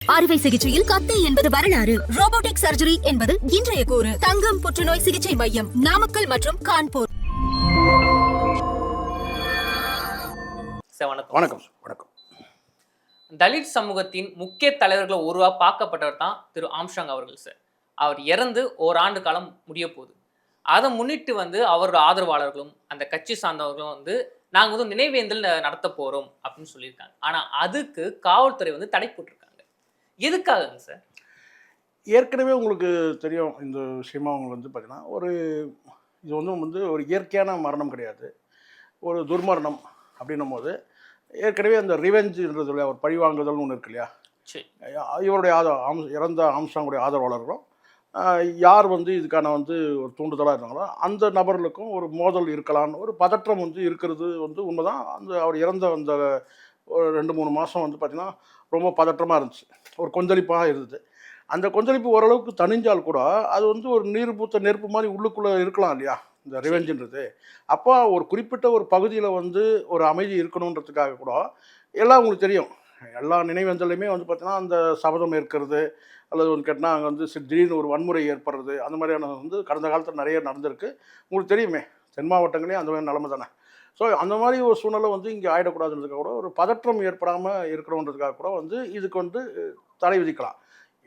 அறுவை சிகிச்சையில் கத்தை என்பது வரலாறு, ரோபோட்டிக் சர்ஜரி என்பது இன்றைய கூறு. தங்கம் புற்றுநோய் சிகிச்சை மையம், நாமக்கல் மற்றும் கான்பூர். வணக்கம். தலித் சமூகத்தின் முக்கிய தலைவர்களை ஒருவா பார்க்கப்பட்டவர் தான் திரு ஆம்ஸ்ட்ராங் அவர்கள் சார். அவர் இறந்து ஓராண்டு காலம் முடிய போகுது. அதை முன்னிட்டு அவரோட ஆதரவாளர்களும் அந்த கட்சி சார்ந்தவர்களும் நாங்கள் நினைவேந்தல் நடத்த போறோம் அப்படின்னு சொல்லியிருக்காங்க. ஆனா அதுக்கு காவல்துறை தடை போட்டிருக்காங்க. எதுக்காகங்க சார்? ஏற்கனவே உங்களுக்கு தெரியும் இந்த விஷயமா. உங்களுக்கு பார்த்தீங்கன்னா இது ஒரு இயற்கையான மரணம் கிடையாது, ஒரு துர்மரணம். அப்படின்னும் போது ஏற்கனவே அந்த ரிவெஞ்சுன்றது இல்லையா, ஒரு பழிவாங்குதல்னு ஒன்று இருக்கு இல்லையா. இவருடைய இறந்த ஆம்ஸ்ட்ராங்குடைய ஆதரவாளர்களும் யார் இதுக்கான ஒரு தூண்டுதலாக இருந்தாங்களோ அந்த நபர்களுக்கும் ஒரு மோதல் இருக்கலான்னு ஒரு பதற்றம் இருக்கிறது உண்மைதான். அவர் இறந்த அந்த ஒரு 2-3 மாதம் பார்த்திங்கன்னா ரொம்ப பதற்றமாக இருந்துச்சு, ஒரு கொந்தளிப்பாக இருந்தது. அந்த கொந்தளிப்பு ஓரளவுக்கு தணிஞ்சால் கூட அது ஒரு நீர் பூத்த நெருப்பு மாதிரி உள்ளுக்குள்ளே இருக்கலாம் இல்லையா இந்த ரிவெஞ்சுன்றது. அப்போ ஒரு குறிப்பிட்ட ஒரு பகுதியில் ஒரு அமைதி இருக்கணுன்றதுக்காக கூட எல்லாம் உங்களுக்கு தெரியும், எல்லா நினைவேந்தலையுமே பார்த்தீங்கன்னா அந்த சபதம் ஏற்கிறது அல்லது கேட்டால் அங்கே திடீர்னு ஒரு வன்முறை ஏற்படுறது, அந்த மாதிரியான கடந்த காலத்தில் நிறைய நடந்திருக்கு. உங்களுக்கு தெரியுமே, தென் மாவட்டங்களையும் அந்த மாதிரி நிலைமை தானே. ஸோ அந்த மாதிரி ஒரு சூழ்நிலை இங்கே ஆகிடக்கூடாதுன்றதுக்காக கூட ஒரு பதற்றம் ஏற்படாமல் இருக்கணுன்றதுக்காக கூட இதுக்கு தடை விதிக்கலாம்.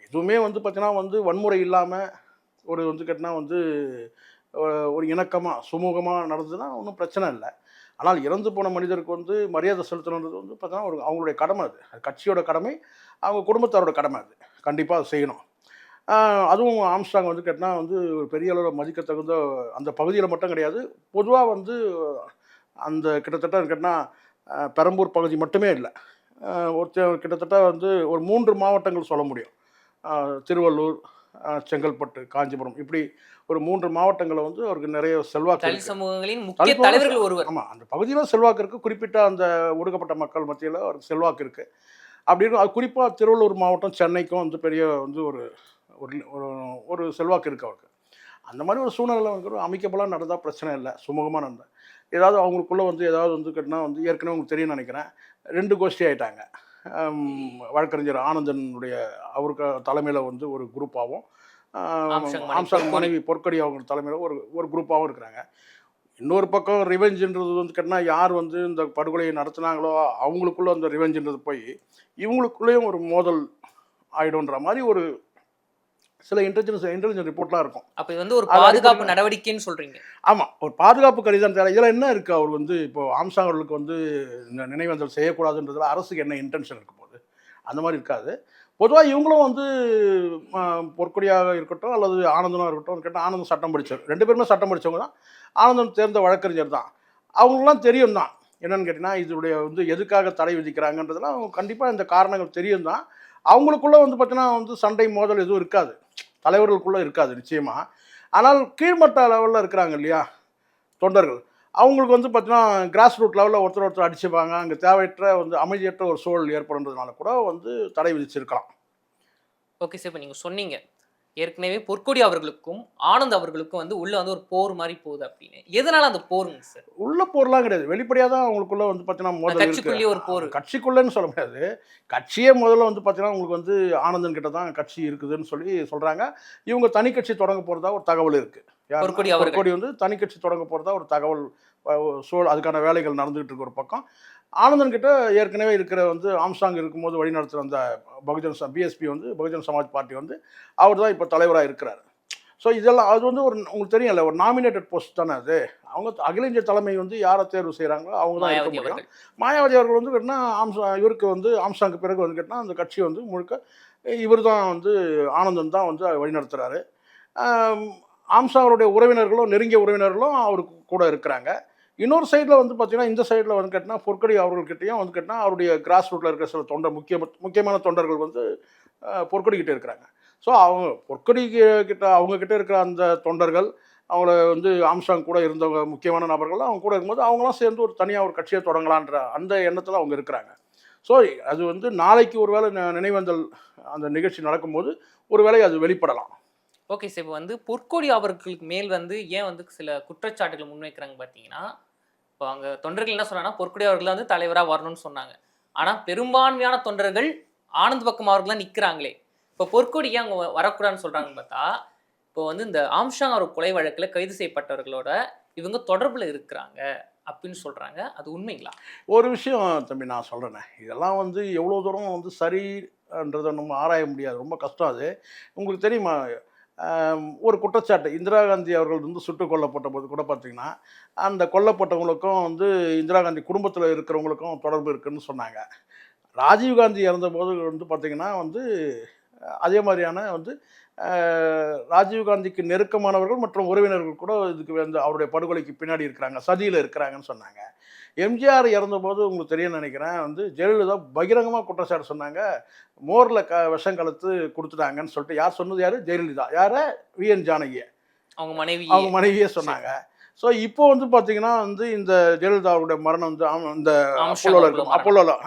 எதுவுமே பார்த்தீங்கன்னா வன்முறை இல்லாமல் ஒரு கேட்டால் ஒரு இணக்கமாக சுமூகமாக நடந்ததுன்னா ஒன்றும் பிரச்சனை இல்லை. ஆனால் இறந்து போன மனிதருக்கு மரியாதை செலுத்தணுன்றது பார்த்தீங்கன்னா அவங்களுடைய கடமை. அது கட்சியோட கடமை, அவங்க குடும்பத்தாரோட கடமை. அது கண்டிப்பாக அது செய்யணும். அதுவும் ஆம்ஸ்ட்ராங் கேட்டால் ஒரு பெரிய அளவில் மதிக்கத்தகுந்த அந்த பகுதியில் மட்டும் கிடையாது, பொதுவாக அந்த கிட்டத்தட்ட கேட்டால் பெரம்பூர் பகுதி மட்டுமே இல்லை, கிட்டத்தட்ட ஒரு 3 மாவட்டங்கள் சொல்ல முடியும். திருவள்ளூர், செங்கல்பட்டு, காஞ்சிபுரம், இப்படி ஒரு 3 மாவட்டங்களை அவருக்கு நிறைய செல்வாக்கு சமூகங்களின் முக்கிய தலைவர்கள் ஒருவர். ஆமாம், அந்த பகுதியில் செல்வாக்கு இருக்குது. குறிப்பிட்ட அந்த ஒடுக்கப்பட்ட மக்கள் மத்தியில் அவருக்கு செல்வாக்கு இருக்குது. அப்படின்னு அது குறிப்பாக திருவள்ளூர் மாவட்டம், சென்னைக்கும் பெரிய ஒரு ஒரு செல்வாக்கு இருக்குது அவருக்கு. அந்த மாதிரி ஒரு சூழ்நிலை அமைக்கப்பலாம் நடந்தால் பிரச்சனை இல்லை, சுமூகமாக நடந்தால். ஏதாவது அவங்களுக்குள்ளே ஏதாவது கேட்டால் ஏற்கனவே உங்களுக்கு தெரியும்னு நினைக்கிறேன், 2 கோஷ்டி ஆகிட்டாங்க. வழக்கறிஞர் ஆனந்தனுடைய அவருக்கு தலைமையில் ஒரு குரூப்பாகவும், ஆம்ஸ்ட்ராங் மனைவி பொற்கொடி அவங்க தலைமையில் ஒரு குரூப்பாகவும் இருக்கிறாங்க. இன்னொரு பக்கம் ரிவெஞ்சுன்றது கேட்டால் யார் இந்த படுகொலையை நடத்துனாங்களோ அவங்களுக்குள்ளே அந்த ரிவெஞ்சுன்றது போய் இவங்களுக்குள்ளேயும் ஒரு மோதல் ஆகிடும்ன்ற மாதிரி ஒரு சில இன்டெலிஜென்ஸ் ரிப்போர்ட்லாம் இருக்கும். அப்போ இது ஒரு பாதுகாப்பு நடவடிக்கைன்னு சொல்கிறீங்க? ஆமாம், ஒரு பாதுகாப்பு கருதிதான் தேவை. இதில் என்ன இருக்குது, அவர் இப்போ ஆம்ஸ்ட்ராங் அவர்களுக்கு இந்த நினைவேந்தல் செய்யக்கூடாதுன்றதுல அரசுக்கு என்ன இன்டென்ஷன் இருக்க போகுது? அந்த மாதிரி இருக்காது. பொதுவாக இவங்களும் பொற்கொடியாக இருக்கட்டும் அல்லது ஆனந்தனாக இருக்கட்டும் கேட்டால், ஆனந்தம் சட்டம் படித்தவர், 2 பேருமே சட்டம் படித்தவங்க தான். ஆனந்தம் தேர்ந்த வழக்கறிஞர் தான். அவங்களுக்குலாம் தெரியும் தான் என்னென்னு கேட்டிங்கன்னா இதோடைய எதுக்காக தடை விதிக்கிறாங்கன்றதுலாம் கண்டிப்பாக இந்த காரணங்கள் தெரியும் தான். அவங்களுக்குள்ளே பார்த்தீங்கன்னா சண்டை மோதல் எதுவும் இருக்காது, தலைவர்களுக்குள்ளே இருக்காது நிச்சயமாக. ஆனால் கீழ்மட்ட லெவலில் இருக்கிறாங்க இல்லையா தொண்டர்கள், அவங்களுக்கு பார்த்தீங்கன்னா கிராஸ் ரூட் லெவலில் ஒருத்தர் அடிச்சுப்பாங்க. அங்கே தேவையற்ற அமைதியற்ற ஒரு சூழல் ஏற்படுறதுனால கூட தடை விதிச்சிருக்கலாம். ஓகே சார், இப்போ நீங்கள் சொன்னீங்க ஏற்கனவே பொற்கொடி அவர்களுக்கும் ஆனந்த் அவர்களுக்கும் உள்ள ஒரு போர் மாதிரி போகுது அப்படின்னு. எதனால அந்த போருங்க சார்? உள்ள போர்லாம் கிடையாது, வெளிப்படையாக தான் அவங்களுக்குள்ள பார்த்தீங்கன்னா மோதல். கட்சிக்குள்ளேயே ஒரு போர். கட்சிக்குள்ளேன்னு சொல்ல முடியாது, கட்சியே முதல்ல பார்த்தீங்கன்னா உங்களுக்கு ஆனந்தன் கிட்ட தான் கட்சி இருக்குதுன்னு சொல்கிறாங்க. இவங்க தனி கட்சி தொடங்க போகிறதா ஒரு தகவல் இருக்குது. பொற்கொடி தனி கட்சி தொடங்க போகிறதா ஒரு தகவல் அதுக்கான வேலைகள் நடந்துகிட்டு இருக்கு ஒரு பக்கம். ஆனந்தன் கிட்ட ஏற்கனவே இருக்கிற ஆம்ஸ்ட்ராங் இருக்கும்போது வழி நடத்துகிற அந்த பிஎஸ்பி பகுஜன் சமாஜ் பார்ட்டி அவர் தான் இப்போ தலைவராக இருக்கிறார். ஸோ இதெல்லாம் அது ஒரு உங்களுக்கு தெரியும்ல, ஒரு நாமினேட்டட் போஸ்ட் தானே அது. அவங்க அகில இந்திய தலைமை யாரை தேர்வு செய்கிறாங்களோ அவங்க தான் இருக்க முடியும். மாயாவதி அவர்கள் கேட்டால் இவருக்கு ஆம்ஸ்ட்ராங்க்கு பிறகு கேட்டால் அந்த கட்சி முழுக்க இவர் தான் ஆனந்தன் தான் வழி நடத்துகிறாரு. ஆம்ஸ்ட்ராங்கோடைய உறவினர்களும் நெருங்கிய உறவினர்களும் அவருக்கு கூட இருக்கிறாங்க. இன்னொரு சைடில் பார்த்தீங்கன்னா இந்த சைடில் கேட்டால் பொற்கொடி அவர்கள்கிட்டையும் கேட்டால் அவருடைய கிராஸ் ரூட்டில் இருக்கிற சில முக்கியமான தொண்டர்கள் பொற்கொடிக்கிட்டே இருக்கிறாங்க. ஸோ அவங்க பொற்கொடி கிட்ட அவங்கக்கிட்ட இருக்கிற அந்த தொண்டர்கள் அவங்கள ஆம்ஸ்ட்ராங் கூட இருந்தவங்க முக்கியமான நபர்கள் அவங்க கூட இருக்கும்போது அவங்களாம் சேர்ந்து ஒரு தனியாக ஒரு கட்சியை தொடங்கலான்ற அந்த எண்ணத்தில் அவங்க இருக்கிறாங்க. ஸோ அது நாளைக்கு ஒரு வேளை நினைவேந்தல் அந்த நிகழ்ச்சி நடக்கும்போது ஒரு வேளை அது வெளிப்படலாம். ஓகே சார், இப்போ பொற்கொடி அவர்களுக்கு மேல் ஏன் சில குற்றச்சாட்டுகள் முன்வைக்கிறாங்க பார்த்தீங்கன்னா, இப்போ அங்கே தொண்டர்கள் என்ன சொன்னாங்கன்னா பொற்கொடி அவர்கள் தலைவராக வரணும்னு சொன்னாங்க. ஆனால் பெரும்பான்மையான தொண்டர்கள் ஆனந்த் பக்கம் அவர்கள்லாம் நிற்கிறாங்களே, இப்போ பொற்கொடிக்கு அவங்க வரக்கூடாதுன்னு சொல்கிறாங்கன்னு பார்த்தா, இப்போ வந்து இந்த ஆம்ஸ்ட்ராங் அவர் கொலை வழக்கில் கைது செய்யப்பட்டவர்களோட இவங்க தொடர்பில் இருக்கிறாங்க அப்படின்னு சொல்கிறாங்க. அது உண்மைங்களா? ஒரு விஷயம் தம்பி நான் சொல்கிறேனே, இதெல்லாம் வந்து எவ்வளோ தூரம் வந்து சரின்றதை நம்ம ஆராய முடியாது, ரொம்ப கஷ்டம் அது. உங்களுக்கு தெரியுமா, ஒரு குற்றச்சாட்டு இந்திரா காந்தி அவர்கள் வந்து சுட்டுக் கொல்லப்பட்ட போது கூட பார்த்தீங்கன்னா, அந்த கொல்லப்பட்டவங்களுக்கும் வந்து இந்திரா காந்தி குடும்பத்தில் இருக்கிறவங்களுக்கும் தொடர்பு இருக்குன்னு சொன்னாங்க. ராஜீவ் காந்தி இறந்தபோது வந்து பார்த்தீங்கன்னா வந்து அதே மாதிரியான வந்து ராஜீவ் காந்திக்கு நெருக்கமானவர்கள் மற்றும் உறவினர்கள் கூட இதுக்கு வந்து அவருடைய படுகொலைக்கு பின்னாடி இருக்கிறாங்க, சதியில் இருக்கிறாங்கன்னு சொன்னாங்க. எம்ஜிஆர் இறந்தபோது உங்களுக்கு தெரியும்னு நினைக்கிறேன் வந்து ஜெயலலிதா பகிரங்கமாக குற்றச்சாட்டு சொன்னாங்க, மோரில் விஷம் கலத்து கொடுத்துட்டாங்கன்னு சொல்லிட்டு. யார் சொன்னது? யார்? ஜெயலலிதா. யாரை? விஎன் ஜானகியை, அவங்க மனைவியே சொன்னாங்க. ஸோ இப்போ வந்து பார்த்தீங்கன்னா வந்து இந்த ஜெயலலிதாவுடைய மரணம் வந்து இந்த அப்போலோவில் இருக்கும். அப்போலோவில்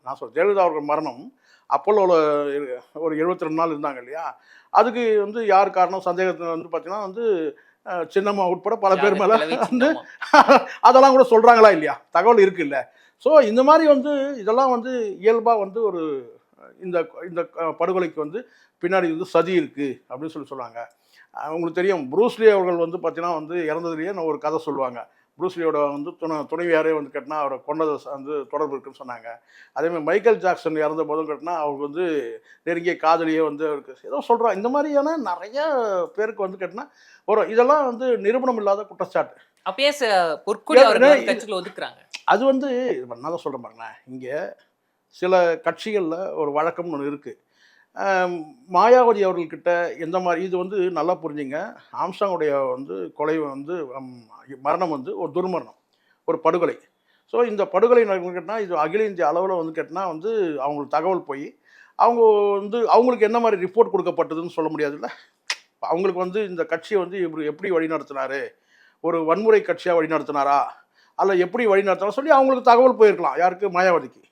நான் சொல்கிறேன், ஜெயலலிதா அவர்கள் மரணம் அப்போலோவில் ஒரு 72 நாள் இருந்தாங்க இல்லையா, அதுக்கு வந்து யார் காரணம் சந்தேகத்தில் வந்து பார்த்தீங்கன்னா வந்து சின்னம்மா உட்பட பல பேர் மேலே வந்து அதெல்லாம் கூட சொல்கிறாங்களா இல்லையா, தகவல் இருக்குது இல்லை. ஸோ இந்த மாதிரி வந்து இதெல்லாம் வந்து இயல்பாக வந்து ஒரு இந்த இந்த படுகொலைக்கு வந்து பின்னாடி வந்து சதி இருக்குது அப்படின்னு சொல்லுவாங்க. உங்களுக்கு தெரியும், ப்ரூஸ்லி அவர்கள் வந்து பார்த்தீங்கன்னா வந்து இறந்ததுலேயே நான் ஒரு கதை சொல்லுவாங்க. ப்ரூஸ்லியோட வந்து துணைவியாரே வந்து கேட்டினா அவரை கொண்டதை வந்து தொடர்பு இருக்குன்னு சொன்னாங்க. அதேமாதிரி மைக்கேல் ஜாக்சன் இறந்த போதும் கேட்டினா அவருக்கு வந்து நெருங்கிய காதலியே வந்து அவருக்கு ஏதோ சொல்கிறான். இந்த மாதிரியான நிறைய பேருக்கு வந்து கேட்டினா வரும். இதெல்லாம் வந்து நிரூபணம் இல்லாத குற்றச்சாட்டு. அப்பயே பொற்கொடி அவர்கள் கட்சிக்குள்ள ஒதுக்குறாங்க. அது வந்து நான் தான் சொல்கிறேன் பாருங்களேன், இங்கே சில கட்சிகளில் ஒரு வழக்கம்னு ஒன்று இருக்குது. மாயாவதி அவர்கள்கிட்ட எந்த மாதிரி இது வந்து நல்லா புரிஞ்சுங்க, ஆம்ஸ்ட்ராங்குடைய வந்து கொலை வந்து மரணம் வந்து ஒரு துர்மரணம், ஒரு படுகொலை. ஸோ இந்த படுகொலை கேட்டால் இது அகில இந்திய அளவில் வந்து கேட்டால் வந்து அவங்களுக்கு தகவல் போய் அவங்க வந்து அவங்களுக்கு என்ன மாதிரி ரிப்போர்ட் கொடுக்கப்பட்டதுன்னு சொல்ல முடியாதுல்ல. அவங்களுக்கு வந்து இந்த கட்சியை வந்து எப்படி வழிநடத்தினாரு, ஒரு வன்முறை கட்சியாக வழிநடத்தினாரா அல்ல எப்படி வழிநடத்தினா சொல்லி அவங்களுக்கு தகவல் போயிருக்கலாம். யாருக்கு? மாயாவதிக்கு.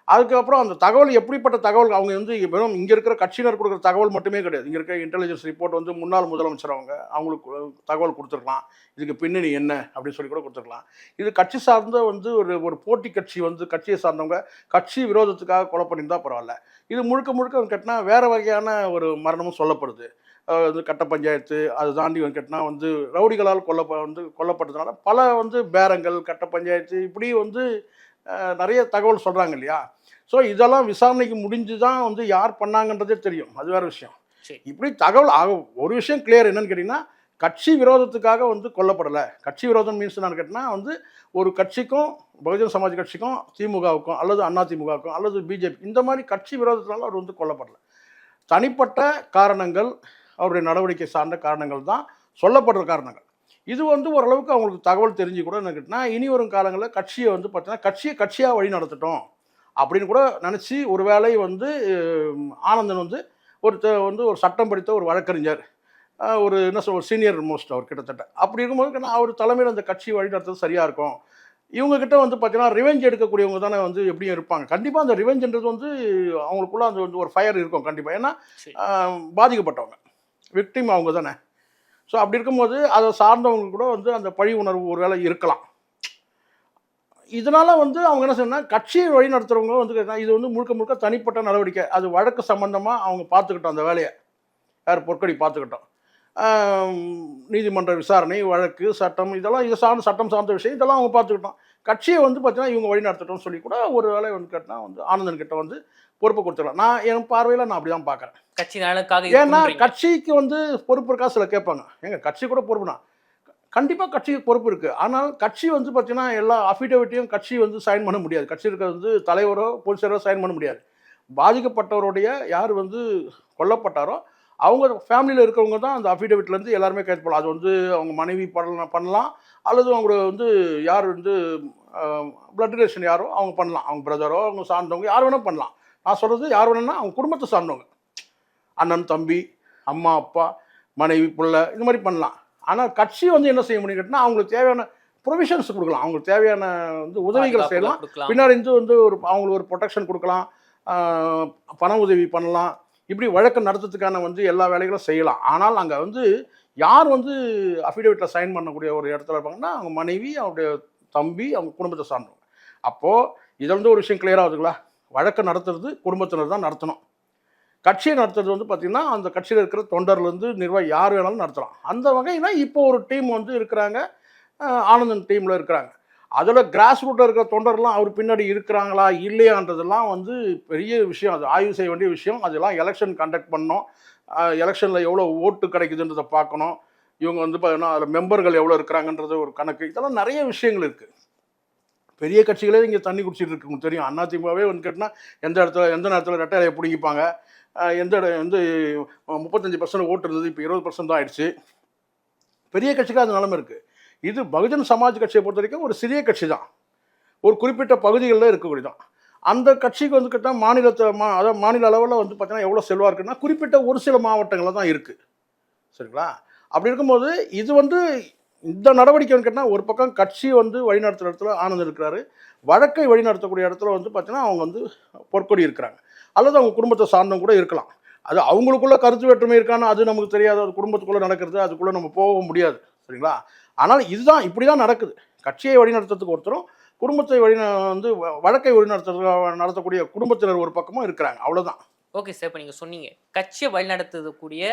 அதுக்கப்புறம் அந்த தகவல் எப்படிப்பட்ட தகவல், அவங்க வந்து வெறும் இங்கே இருக்கிற கட்சியினர் கொடுக்குற தகவல் மட்டுமே கிடையாது. இங்கே இருக்கிற இன்டெலிஜென்ஸ் ரிப்போர்ட் வந்து முன்னாள் முதலமைச்சர் அவங்களுக்கு தகவல் கொடுத்துருக்கலாம், இதுக்கு பின்னணி என்ன அப்படின்னு சொல்லி கூட கொடுத்துருக்கலாம். இது கட்சி சார்ந்த வந்து ஒரு போட்டி கட்சி வந்து கட்சியை சார்ந்தவங்க கட்சி விரோதத்துக்காக கொலை பண்ணியிருந்தா பரவாயில்ல. இது முழுக்க முழுக்க கேட்டினா வேறு வகையான ஒரு மரணமும் சொல்லப்படுது. வந்து கட்ட பஞ்சாயத்து அதை தாண்டி வந்து கேட்டினா வந்து ரவுடிகளால் கொல்லப்பட்டதுனால பல வந்து பேரங்கள், கட்ட பஞ்சாயத்து, இப்படி வந்து நிறைய தகவல் சொல்கிறாங்க இல்லையா. ஸோ இதெல்லாம் விசாரணைக்கு முடிஞ்சு தான் வந்து யார் பண்ணாங்கன்றதே தெரியும், அது வேறு விஷயம். இப்படி தகவல் ஒரு விஷயம் கிளியர் என்னன்னு கேட்டிங்கன்னா, கட்சி விரோதத்துக்காக வந்து கொல்லப்படலை. கட்சி விரோதம் மீன்ஸ் என்னன்னு கேட்டிங்கன்னா வந்து ஒரு கட்சிக்கும் பகுஜன் சமாஜ் கட்சிக்கும் திமுகவுக்கும் அல்லது அதிமுகவுக்கும் அல்லது பிஜேபி இந்த மாதிரி கட்சி விரோதத்தினால அவர் வந்து கொல்லப்படலை. தனிப்பட்ட காரணங்கள், அவருடைய நடவடிக்கை சார்ந்த காரணங்கள் தான் சொல்லப்படுற காரணங்கள். இது வந்து ஓரளவுக்கு அவங்களுக்கு தகவல் தெரிஞ்சு கூட என்ன கேட்டினா இனி வரும் காலங்களில் கட்சியை வந்து பார்த்தீங்கன்னா கட்சியாக வழி நடத்தட்டும் அப்படின்னு கூட நினச்சி ஒரு வேளை வந்து ஆனந்தன் வந்து ஒரு சட்டம் படித்த ஒரு வழக்கறிஞர், ஒரு என்ன சொல் ஒரு சீனியர் மோஸ்ட் அவர் கிட்டத்தட்ட. அப்படி இருக்கும்போது அவர் தலைமையில் அந்த கட்சி வழி நடத்துறது சரியாக இருக்கும். இவங்ககிட்ட வந்து பார்த்தீங்கன்னா ரிவெஞ்ச் எடுக்கக்கூடியவங்க தானே வந்து எப்படியும் இருப்பாங்க. கண்டிப்பாக அந்த ரிவெஞ்சுன்றது வந்து அவங்களுக்குள்ள அந்த வந்து ஒரு ஃபயர் இருக்கும் கண்டிப்பாக. ஏன்னா பாதிக்கப்பட்டவங்க, விக்டிம் அவங்க தானே. ஸோ அப்படி இருக்கும்போது அதை சார்ந்தவங்க கூட வந்து அந்த பழி உணர்வு ஒரு வேளை இருக்கலாம். இதனால் வந்து அவங்க என்ன சொன்னால் கட்சியை வழி நடத்துகிறவங்க வந்து இது வந்து முழுக்க முழுக்க தனிப்பட்ட நடவடிக்கை. அது வழக்கு சம்பந்தமாக அவங்க பார்த்துக்கிட்டோம், அந்த வேலையை யார் பொற்கொடி பார்த்துக்கிட்டோம். நீதிமன்ற விசாரணை, வழக்கு, சட்டம், இதெல்லாம் இது சார்ந்த சட்டம் சார்ந்த விஷயம் இதெல்லாம் அவங்க பார்த்துக்கிட்டோம். கட்சியை வந்து பார்த்தீங்கன்னா இவங்க வழி நடத்தட்டோம்னு சொல்லி கூட ஒரு வேலை வந்து கேட்டால் வந்து ஆனந்தன் கிட்ட வந்து பொறுப்பு கொடுத்துக்கலாம். நான் என் பார்வையில் நான் அப்படி தான் பார்க்குறேன். கட்சி நலனுக்காக. ஏன்னா கட்சிக்கு வந்து பொறுப்பு இருக்கா சில கேட்பாங்க. ஏங்க கட்சி கூட பொறுப்புனா கண்டிப்பாக கட்சிக்கு பொறுப்பு இருக்குது. ஆனால் கட்சி வந்து பார்த்தீங்கன்னா எல்லா அஃபிடேவிட்டையும் கட்சி வந்து சைன் பண்ண முடியாது. கட்சி இருக்கிறது வந்து தலைவரோ பொதுச்செயலரோ சைன் பண்ண முடியாது. பாதிக்கப்பட்டவருடைய யார் வந்து கொல்லப்பட்டாரோ அவங்க ஃபேமிலியில் இருக்கிறவங்க தான் அந்த அஃபிடேவிட்லேருந்து எல்லாருமே கைது பண்ணலாம். அது வந்து அவங்க மனைவி பண்ணலாம் அல்லது அவங்க வந்து யார் வந்து பிளட் ரிலேஷன் யாரோ அவங்க பண்ணலாம். அவங்க பிரதரோ அவங்க சார்ந்தவங்க யார் வேணால் பண்ணலாம். நான் சொல்கிறது யார் வேணும்னா அவங்க குடும்பத்தை சார்ந்தவங்க, அண்ணன், தம்பி, அம்மா, அப்பா, மனைவி, பிள்ளை, இந்த மாதிரி பண்ணலாம். ஆனால் கட்சி வந்து என்ன செய்ய முடியும் கேட்டால் அவங்களுக்கு தேவையான ப்ரொவிஷன்ஸ் கொடுக்கலாம், அவங்களுக்கு தேவையான வந்து உதவிகளை செய்யலாம். பின்னாடி வந்து அவங்களுக்கு ஒரு ப்ரொடெக்ஷன் கொடுக்கலாம், பண உதவி பண்ணலாம், இப்படி வழக்கு நடத்துறதுக்கான வந்து எல்லா வேலைகளும் செய்யலாம். ஆனால் அங்கே வந்து யார் வந்து அஃபிடேவிட்டில் சைன் பண்ணக்கூடிய ஒரு இடத்துல இருப்பாங்கன்னா அவங்க மனைவி, அவங்களுடைய தம்பி, அவங்க குடும்பத்தை சார்ந்தவங்க. அப்போது இதில் வந்து ஒரு விஷயம் கிளியர் ஆகுதுங்களா, வழக்கை நடத்துறது குடும்பத்தினர் தான் நடத்தணும். கட்சியை நடத்துறது வந்து பார்த்திங்கன்னா அந்த கட்சியில் இருக்கிற தொண்டர்லேருந்து நிர்வாகி யார் வேணாலும் நடத்தலாம். அந்த வகையில் இப்போ ஒரு டீம் வந்து இருக்கிறாங்க, ஆனந்தன் டீமில் இருக்கிறாங்க. அதில் கிராஸ் ரூட்டில் இருக்கிற தொண்டர்லாம் அவர் பின்னாடி இருக்கிறாங்களா இல்லையான்றதெல்லாம் வந்து பெரிய விஷயம். அது ஆய்வு செய்ய வேண்டிய விஷயம். அதெல்லாம் எலெக்ஷன் கண்டக்ட் பண்ணணும். எலெக்ஷனில் எவ்வளோ ஓட்டு கிடைக்குதுன்றதை பார்க்கணும். இவங்க வந்து பார்த்தீங்கன்னா அதில் மெம்பர்கள் எவ்வளோ இருக்கிறாங்கன்றது ஒரு கணக்கு. இதெல்லாம் நிறைய விஷயங்கள் இருக்குது. பெரிய கட்சிகளே இங்கே தண்ணி குடிச்சிட்டு இருக்கு. உங்களுக்கு தெரியும், அதிமுகவே வந்து கேட்டால் எந்த நேரத்தில் ரெட்டை இலையை பிடிப்பாங்க. எந்த வந்து 35% ஓட்டு இருந்தது, இப்போ 20% தான் ஆயிடுச்சு. பெரிய கட்சிக்கு அது நிலைமை இருக்குது. இது பகுஜன் சமாஜ் கட்சியை பொறுத்த வரைக்கும் ஒரு சிறிய கட்சி தான், ஒரு குறிப்பிட்ட பகுதிகளில் இருக்கக்கூடிய தான். அந்த கட்சிக்கு வந்து கேட்டால் அதாவது மாநில அளவில் வந்து பார்த்தீங்கன்னா எவ்வளோ செல்வாக இருக்குன்னா குறிப்பிட்ட ஒரு சில மாவட்டங்களில் தான் இருக்குது. சரிங்களா? அப்படி இருக்கும்போது இது வந்து இந்த நடவடிக்கைன்னு கேட்டால் ஒரு பக்கம் கட்சி வந்து வழிநடத்துகிற இடத்துல ஆனந்த் இருக்கிறாரு, வழக்கை வழிநடத்தக்கூடிய இடத்துல வந்து பார்த்தீங்கன்னா அவங்க வந்து பொற்கொடி இருக்கிறாங்க, அல்லது அவங்க குடும்பத்தை சார்ந்தவங்க கூட இருக்கலாம். அது அவங்களுக்குள்ள கருத்து வேற்றுமை இருக்கான்னு அது நமக்கு தெரியாது. அது குடும்பத்துக்குள்ளே நடக்கிறது, அதுக்குள்ளே நம்ம போக முடியாது. சரிங்களா? ஆனால் இதுதான் இப்படி தான் நடக்குது. கட்சியை வழிநடத்துறதுக்கு ஒருத்தரும், குடும்பத்தை வந்து வழக்கை நடத்தக்கூடிய குடும்பத்தினர் ஒரு பக்கமும் இருக்கிறாங்க. அவ்வளோதான். ஓகே சார், இப்போ நீங்கள் சொன்னீங்க கட்சியை வழிநடத்தக்கூடிய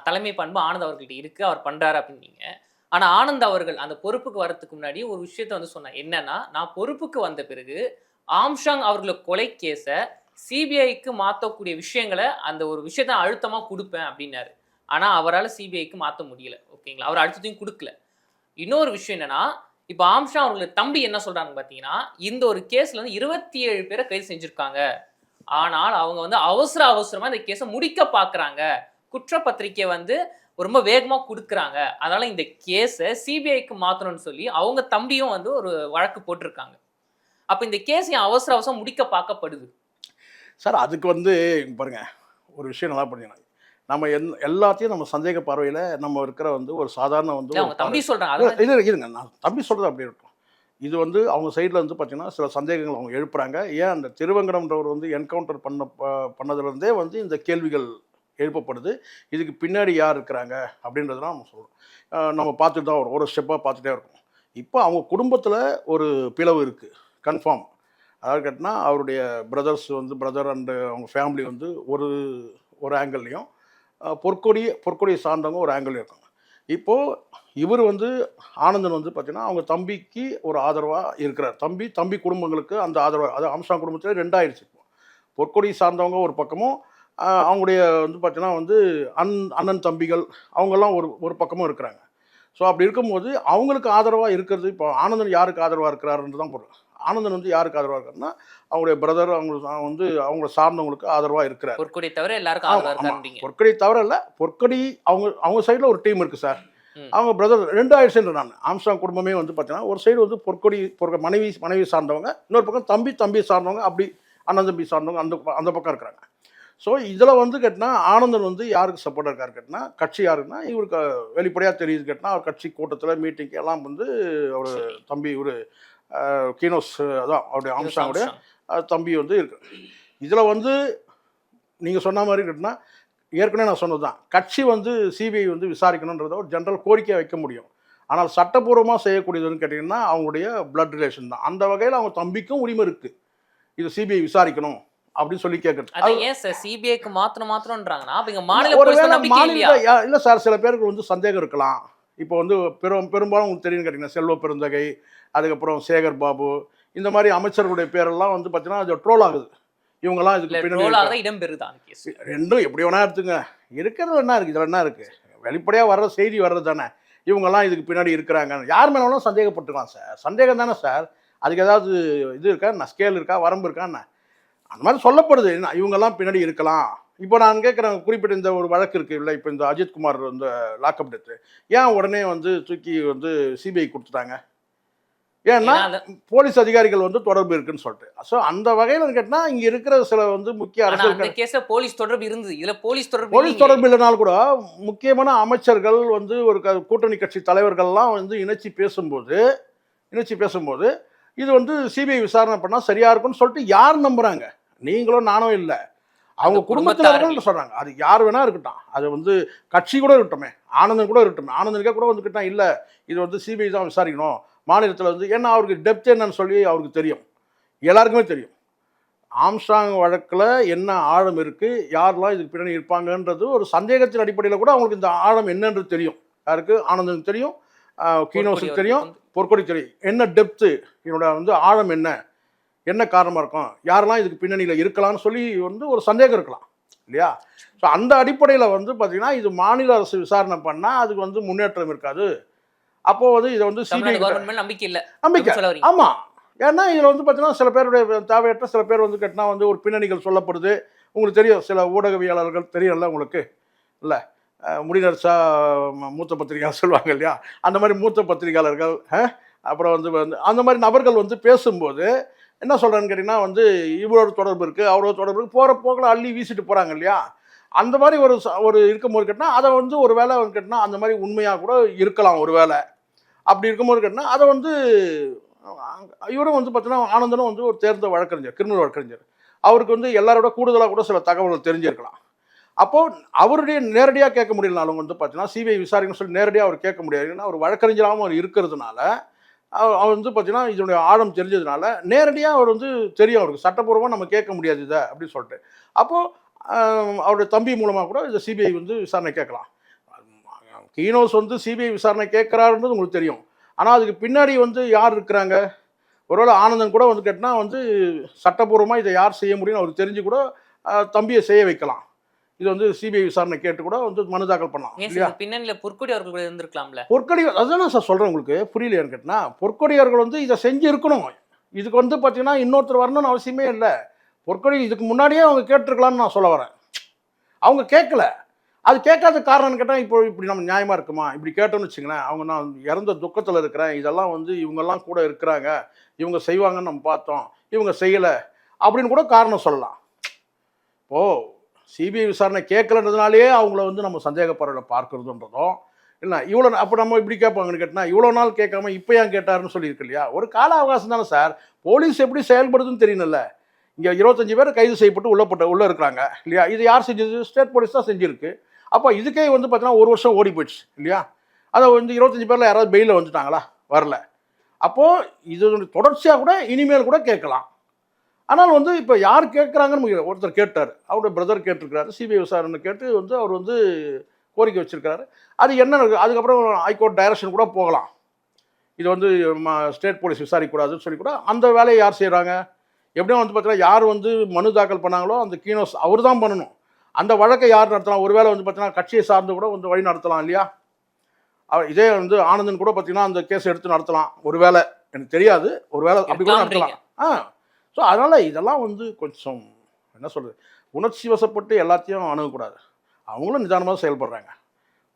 தலைமை பண்பு ஆனந்த் அவர்கள்ட்ட இருக்கு, அவர் பண்றாரு அப்படின்னீங்க. ஆனால் ஆனந்த் அவர்கள் அந்த பொறுப்புக்கு வரதுக்கு முன்னாடி ஒரு விஷயத்த வந்து சொன்னார். என்னன்னா, நான் பொறுப்புக்கு வந்த பிறகு ஆம்ஸ்ட்ராங் அவர்களை கொலை கேஸை சிபிஐக்கு மாற்றக்கூடிய விஷயங்களை அந்த ஒரு விஷயத்த அழுத்தமாக கொடுப்பேன் அப்படின்னாரு. ஆனால் அவரால் சிபிஐக்கு மாற்ற முடியல. ஓகேங்களா? அவர் அழுத்தத்தையும் கொடுக்கல. இன்னொரு விஷயம் என்னன்னா, இப்போ ஆம்ஸ்ட்ராங் அவர்களுக்கு தம்பி என்ன சொல்றாங்க பார்த்தீங்கன்னா, இந்த ஒரு கேஸ்ல வந்து 27 பேரை கைது செஞ்சிருக்காங்க. ஆனால் அவங்க வந்து அவசரமா இந்த கேஸை முடிக்க பார்க்குறாங்க. குற்றப்பத்திரிக்கை வந்து ரொம்ப வேகமாக கொடுக்குறாங்க. அதனால இந்த கேஸை சிபிஐக்கு மாற்றணும்னு சொல்லி அவங்க தம்பியும் வந்து ஒரு வழக்கு போட்டிருக்காங்க. அப்போ இந்த கேஸ் அவசரம் முடிக்க பார்க்கப்படுது சார். அதுக்கு வந்து பாருங்க, ஒரு விஷயம் நல்லா பண்ணீங்கன்னா, நம்ம எல்லாத்தையும் நம்ம சந்தேக பார்வையில் நம்ம இருக்கிற வந்து ஒரு சாதாரண வந்து அவங்க தம்பி சொல்றாங்க. இருங்க, நான் தம்பி சொல்கிறது அப்படி இருக்கும். இது வந்து அவங்க சைடில் வந்து பார்த்தீங்கன்னா சில சந்தேகங்கள் அவங்க எழுப்புறாங்க. ஏன் அந்த திருவங்கடம்ன்றவர் வந்து என்கவுண்டர் பண்ணதுலேருந்தே வந்து இந்த கேள்விகள் எழுப்பப்படுது. இதுக்கு பின்னாடி யார் இருக்கிறாங்க அப்படின்றதுலாம் நம்ம சொல்கிறோம். நம்ம பார்த்துட்டு தான் ஒரு ஸ்டெப்பாக பார்த்துட்டே இருக்கோம். இப்போ அவங்க குடும்பத்தில் ஒரு பிளவு இருக்குது, கன்ஃபார்ம். அதாவது கேட்டினா அவருடைய பிரதர் அண்டு அவங்க ஃபேமிலி வந்து ஒரு ஆங்கிள்லையும், பொற்கொடியை சார்ந்தவங்க ஒரு ஆங்கிள் இருக்காங்க. இப்போது இவர் வந்து ஆனந்தன் வந்து பார்த்திங்கன்னா அவங்க தம்பிக்கு ஒரு ஆதரவாக இருக்கிறார். தம்பி குடும்பங்களுக்கு அந்த ஆதரவாக, அது ஆம்ஸ்ட்ராங் குடும்பத்தில் 2 ஆயிடுச்சு. இப்போ பொற்கொடி சார்ந்தவங்க ஒரு பக்கமும், அவங்களுடைய வந்து பார்த்திங்கன்னா வந்து அண்ணன் தம்பிகள் அவங்கெல்லாம் ஒரு பக்கமும் இருக்கிறாங்க. ஸோ அப்படி இருக்கும்போது அவங்களுக்கு ஆதரவாக இருக்கிறது, இப்போ ஆனந்தன் யாருக்கு ஆதரவாக இருக்கிறாருன்னு தான் பொருள். ஆனந்தன் வந்து யாருக்கு ஆதரவாக இருக்காருன்னா அவங்களுடைய பிரதர், அவங்கள சார்ந்தவங்களுக்கு ஆதரவாக இருக்கிறார். பொற்கொடி தவிர எல்லாருக்கும் ஆதரவாக இருக்காங்க. பொற்கொடி தவிர இல்லை, பொற்கொடி அவங்க சைடில் ஒரு டீம் இருக்குது சார். அவங்க பிரதர் 2 ஆயிடுச்சுன்ற நான் ஆம்ஸ்ட்ராங் குடும்பமே வந்து பார்த்தீங்கன்னா ஒரு சைடு வந்து பொற்கொடி மனைவி சார்ந்தவங்க, இன்னொரு பக்கம் தம்பி சார்ந்தவங்க, அப்படி அண்ணன் தம்பி சார்ந்தவங்க அந்த பக்கம் இருக்கிறாங்க. ஸோ இதில் வந்து கேட்டினா ஆனந்தன் வந்து யாருக்கு சப்போர்ட்டாக இருக்காரு கேட்டினா, கட்சி யாருன்னா இவருக்கு வெளிப்படையாக தெரியுது கேட்டினா, அவர் கட்சி கூட்டத்தில் மீட்டிங் எல்லாம் வந்து அவர் தம்பி கீனோஸ், அதான் அவருடைய ஆம்ஸ்ட்ராங்குடைய தம்பி வந்து இருக்கு. இதில் வந்து நீங்கள் சொன்ன மாதிரி கேட்டினா ஏற்கனவே நான் சொன்னது தான், கட்சி வந்து சிபிஐ வந்து விசாரிக்கணுன்றத ஒரு ஜென்ரல் கோரிக்கையை வைக்க முடியும். ஆனால் சட்டப்பூர்வமாக செய்யக்கூடியதுன்னு கேட்டிங்கன்னா அவங்களுடைய பிளட் ரிலேஷன் தான். அந்த வகையில் அவங்க தம்பிக்கும் உரிமை இருக்குது, இது சிபிஐ விசாரிக்கணும் அப்படின்னு சொல்லி கேட்குறது. ஏன் சார் சிபிஐக்கு மாற்றணும்ன்றாங்கன்னா அப்ப இங்க மாநில இல்லை சார், சில பேருக்கு வந்து சந்தேகம் இருக்கலாம். இப்போ வந்து பெரும்பாலும் உங்களுக்கு தெரியும் கேட்டிங்கன்னா செல்வ பெருந்தகை, அதுக்கப்புறம் சேகர் பாபு, இந்த மாதிரி அமைச்சர்களுடைய பேரெல்லாம் வந்து பார்த்தீங்கன்னா அது ட்ரோல் ஆகுது. இவங்கெல்லாம் இதுக்கு பின்னாடி இடம் பெறுதான். ரெண்டும் எப்படி வேணா எடுத்துங்க, இருக்கிறது என்ன இருக்குது, இதில் என்ன இருக்குது, வெளிப்படையாக வர்ற செய்தி வர்றது தானே. இவங்கெல்லாம் இதுக்கு பின்னாடி இருக்கிறாங்க, யார் மேலும் சந்தேகப்பட்டுக்கலாம் சார். சந்தேகம் தானே சார், அதுக்கு ஏதாவது இது இருக்கா, ஸ்கேல் இருக்கா, வரம்பு இருக்கா, என்ன அந்த மாதிரி சொல்லப்படுது. இவங்கெல்லாம் பின்னாடி இருக்கலாம். இப்போ நான் கேட்குறேன், குறிப்பிட்ட இந்த ஒரு வழக்கு இருக்குது இல்லை, இப்போ இந்த அஜித்குமார் இந்த லாக்அப் டெத்து ஏன் உடனே வந்து தூக்கி வந்து சிபிஐ கொடுத்துட்டாங்க? ஏன்னா போலீஸ் அதிகாரிகள் வந்து தொடர்பு இருக்குன்னு சொல்லிட்டு. ஸோ அந்த வகையில் கேட்டால் இங்கே இருக்கிற சில வந்து முக்கிய அரசு போலீஸ் தொடர்பு இருந்தது. இதில் போலீஸ் தொடர்பு இல்லைனாலும் கூட முக்கியமான அமைச்சர்கள் வந்து ஒரு கூட்டணி கட்சி தலைவர்கள்லாம் வந்து இணைச்சி பேசும்போது இது வந்து சிபிஐ விசாரணை பண்ணால் சரியா இருக்கும்னு சொல்லிட்டு யார் நம்புறாங்க? நீங்களும் நானும் இல்லை, அவங்க குடும்பத்தினர்கள் சொல்றாங்க. அது யார் வேணா இருக்கட்டும், அது வந்து கட்சி கூட இருக்கட்டுமே, ஆனந்தன் கூட இருக்கட்டுமே, ஆனந்தனுக்கே கூட வந்துக்கிட்டா இல்லை இது வந்து சிபிஐ தான் விசாரிக்கணும் மாநிலத்தில் வந்து. ஏன்னா அவருக்கு டெப்த் என்னன்னு சொல்லி அவருக்கு தெரியும், எல்லாருக்குமே தெரியும். ஆம்ஸ்ட்ராங் வழக்கில் என்ன ஆழம் இருக்குது, யாரெல்லாம் இதுக்கு பின்னாடி இருப்பாங்கன்றது ஒரு சந்தேகத்தின் அடிப்படையில் கூட அவங்களுக்கு இந்த ஆழம் என்னன்றது தெரியும். யாருக்கு? ஆனந்தனுக்கு தெரியும், கீனோஸுக்கு தெரியும், பொற்கொடி தெரியும். என்ன டெப்த்து, என்னோட வந்து ஆழம் என்ன காரணமாக இருக்கும், யாரெல்லாம் இதுக்கு பின்னணியில் இருக்கலாம்னு சொல்லி வந்து ஒரு சந்தேகம் இருக்கலாம் இல்லையா? ஸோ அந்த அடிப்படையில் வந்து பார்த்தீங்கன்னா இது மாநில அரசு விசாரணை பண்ணால் அதுக்கு வந்து முன்னேற்றம் இருக்காது. அப்போது வந்து இதை வந்து சிபிஐ நம்பிக்கை இல்லை. ஆமாம். ஏன்னா இதில் வந்து பார்த்தீங்கன்னா சில பேருடைய தேவையற்ற சில பேர் வந்து கேட்டால் வந்து ஒரு பின்னணிகள் சொல்லப்படுது. உங்களுக்கு தெரியும், சில ஊடகவியலாளர்கள் தெரியும்ல உங்களுக்கு இல்லை, முடிநரசா மூத்த பத்திரிகையாளர் சொல்லுவாங்க இல்லையா, அந்த மாதிரி மூத்த பத்திரிகையாளர்கள் அப்புறம் வந்து அந்த மாதிரி நபர்கள் வந்து பேசும்போது என்ன சொல்கிறேன்னு கேட்டிங்கன்னா வந்து இவரோட தொடர்பு இருக்குது, அவரோட தொடர்பு இருக்குது, போகிற போக்கில் அள்ளி வீசிட்டு போகிறாங்க இல்லையா? அந்த மாதிரி ஒரு இருக்கும்போது கேட்டால் அதை வந்து ஒரு வேளை வந்து கேட்டால் அந்த மாதிரி உண்மையாக கூட இருக்கலாம். ஒரு வேளை அப்படி இருக்கும்போது கேட்டால் அதை வந்து இவரும் வந்து பார்த்தீங்கன்னா ஆனந்தனும் வந்து ஒரு தேர்ந்த வழக்கறிஞர், கிரிமினல் வழக்கறிஞர். அவருக்கு வந்து எல்லாரோட கூடுதலாக கூட சில தகவல்கள் தெரிஞ்சிருக்கலாம். அப்போது அவருடைய நேரடியாக கேட்க முடியலனாலும் வந்து பார்த்தீங்கன்னா சிபிஐ விசாரிக்கணும்னு சொல்லி நேரடியாக அவர் கேட்க முடியாது. ஏன்னா அவர் வழக்கறிஞராகவும் அவர் இருக்கிறதுனால அவர் வந்து பார்த்தீங்கன்னா இதனுடைய ஆழம் தெரிஞ்சதுனால நேரடியாக அவர் வந்து தெரியும், அவருக்கு சட்டப்பூர்வமாக நம்ம கேட்க முடியாது இதை அப்படின்னு சொல்லிட்டு. அப்போது அவருடைய தம்பி மூலமாக கூட இதை சிபிஐ வந்து விசாரணை கேட்கலாம். கீனோஸ் வந்து சிபிஐ விசாரணை கேட்குறாருன்றது உங்களுக்கு தெரியும். ஆனால் அதுக்கு பின்னாடி வந்து யார் இருக்கிறாங்க, ஒருவேளை ஆனந்தன் கூட வந்து கேட்டால் வந்து சட்டப்பூர்வமாக இதை யார் செய்ய முடியும்னு அவருக்கு தெரிஞ்சு கூட தம்பியை செய்ய வைக்கலாம். இது வந்து சிபிஐ விசாரணை கேட்டு கூட வந்து மனு தாக்கல் பண்ணலாம் இல்லையா? பின்னணியில் பொற்கொடி அவர்கள் இருந்திருக்கலாம்ல. பொற்கொடி அதுதான் சார் சொல்கிறேன், உங்களுக்கு புரியலையான்னு கேட்டால் பொற்கொடி அவர்கள் வந்து இதை செஞ்சு இருக்கணும். இதுக்கு வந்து பார்த்தீங்கன்னா இன்னொருத்தர் வரணும்னு அவசியமே இல்லை. பொற்கொடி இதுக்கு முன்னாடியே அவங்க கேட்டிருக்கலான்னு நான் சொல்ல வரேன். அவங்க கேட்கல. அது கேட்காத காரணம்னு கேட்டால் இப்போ இப்படி நம்ம நியாயமாக இருக்குமா? இப்படி கேட்டோம்னு வச்சுங்களேன், அவங்க நான் இறந்த துக்கத்தில் இருக்கிறேன், இதெல்லாம் வந்து இவங்கெல்லாம் கூட இருக்கிறாங்க, இவங்க செய்வாங்கன்னு நம்ம பார்த்தோம், இவங்க செய்யலை அப்படின்னு கூட காரணம் சொல்லலாம். இப்போது சிபிஐ விசாரணை கேட்கலன்றதுனாலேயே அவங்கள வந்து நம்ம சந்தேகப்பறவை பார்க்குறதுன்றதும் இல்லை. இவ்வளோ அப்போ நம்ம இப்படி கேட்பாங்கன்னு கேட்டால் இவ்வளோ நாள் கேட்காம இப்போ ஏன் கேட்டாருன்னு சொல்லியிருக்கு இல்லையா? ஒரு கால அவகாசம் தானே சார். போலீஸ் எப்படி செயல்படுதுன்னு தெரியணும்ல. இங்கே 25 பேர் கைது செய்யப்பட்டு உள்ளே இருக்கிறாங்க இல்லையா? இது யார் செஞ்சது? ஸ்டேட் போலீஸ் தான் செஞ்சுருக்கு. அப்போ இதுக்கே வந்து பார்த்தீங்கன்னா 1 வருஷம் ஓடி போயிடுச்சு இல்லையா? அதை வந்து 25 பேரில் யாராவது பெயிலில் வந்துட்டாங்களா? வரல. அப்போது இது தொடர்ச்சியாக கூட இனிமேல் கூட கேட்கலாம். ஆனால் வந்து இப்போ யார் கேட்குறாங்கன்னு ஒருத்தர் கேட்டார், அவருடைய பிரதர் கேட்டிருக்கிறாரு, சிபிஐ விசாரணை கேட்டு வந்து அவர் வந்து கோரிக்கை வச்சிருக்காரு. அது என்ன இருக்குது? அதுக்கப்புறம் ஹைகோர்ட் டைரக்ஷன் கூட போகலாம், இது வந்து ஸ்டேட் போலீஸ் விசாரிக்கக்கூடாதுன்னு சொல்லி கூட. அந்த வேலையை யார் செய்கிறாங்க? எப்படியும் வந்து பார்த்தீங்கன்னா யார் வந்து மனு தாக்கல் பண்ணாங்களோ அந்த கீனோஸ் அவர் தான் பண்ணணும். அந்த வழக்கை யார் நடத்தலாம்? ஒருவேளை வந்து பார்த்தீங்கன்னா கட்சியை சார்ந்து கூட வந்து வழி நடத்தலாம் இல்லையா? அவர் இதே வந்து ஆனந்தன் கூட பார்த்தீங்கன்னா அந்த கேஸ் எடுத்து நடத்தலாம். ஒருவேளை எனக்கு தெரியாது, ஒருவேளை அப்படி கூட நடத்தலாம். ஸோ அதனால் இதெல்லாம் வந்து கொஞ்சம் என்ன சொல்கிறது, உணர்ச்சி வசப்பட்டு எல்லாத்தையும் அணுகக்கூடாது. அவங்களும் நிதானமாக செயல்படுறாங்க.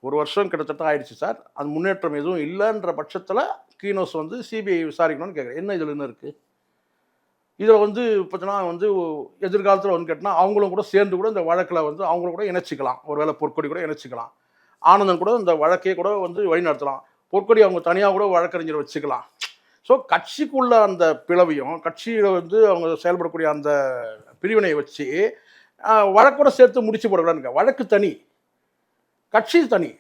1 வருஷம் கிட்டத்தட்ட ஆயிடுச்சு சார். அது முன்னேற்றம் எதுவும் இல்லைன்ற பட்சத்தில் கீனோஸ் வந்து சிபிஐ விசாரிக்கணும்னு கேட்குறேன். என்ன இதில் என்ன இருக்குது? இதில் வந்து பார்த்தீங்கன்னா வந்து எதிர்காலத்தில் வந்து கேட்டால் அவங்களும் கூட சேர்ந்து கூட இந்த வழக்கில் வந்து அவங்களும் கூட இணைச்சிக்கலாம். ஒருவேளை பொற்கொடி கூட இணைச்சிக்கலாம். ஆனந்தன் கூட இந்த வழக்கையே கூட வந்து வழி நடத்தலாம். பொற்கொடி அவங்க தனியாக கூட வழக்கறிஞர் வச்சுக்கலாம். ஸோ கட்சிக்குள்ள அந்த பிளவையும் கட்சியில் வந்து அவங்க செயல்படக்கூடிய அந்த பிரிவினை வச்சு வழக்கூட சேர்த்து முடிச்சு போடக்கூடாதுங்க. வழக்கு தனி, கட்சி தனி.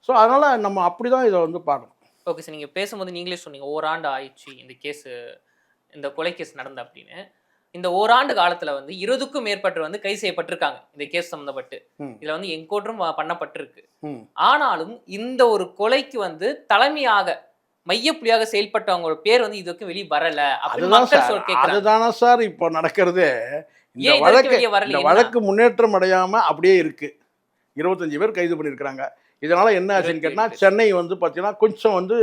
ஸோ அதனால் நம்ம அப்படி தான் இதை வந்து பார்க்கணும். ஓகே சார், நீங்கள் பேசும்போது நீங்களே சொன்னீங்க ஓராண்டு ஆயிடுச்சு இந்த கேஸு, இந்த கொலை கேஸ் நடந்த அப்படின்னு. இந்த ஓராண்டு காலத்தில் வந்து 20க்கும் மேற்பட்டு வந்து கைது செய்யப்பட்டிருக்காங்க இந்த கேஸ் சம்மந்தப்பட்டு. இதில் வந்து என்கவுண்டரும் பண்ணப்பட்டிருக்கு. ஆனாலும் இந்த ஒரு கொலைக்கு வந்து தலைமையாக மையப்புள்ளியாக செயல்பட்டவங்களோட பேர் வந்து இதுக்கு வெளியே வரல. அதுதானே சார் இப்போ நடக்கிறது. இந்த வழக்கு முன்னேற்றம் அடையாம அப்படியே இருக்கு. 25 பேர் கைது பண்ணியிருக்கிறாங்க. இதனால என்ன ஆச்சுன்னு கேட்டால் சென்னை வந்து பார்த்தீங்கன்னா கொஞ்சம் வந்து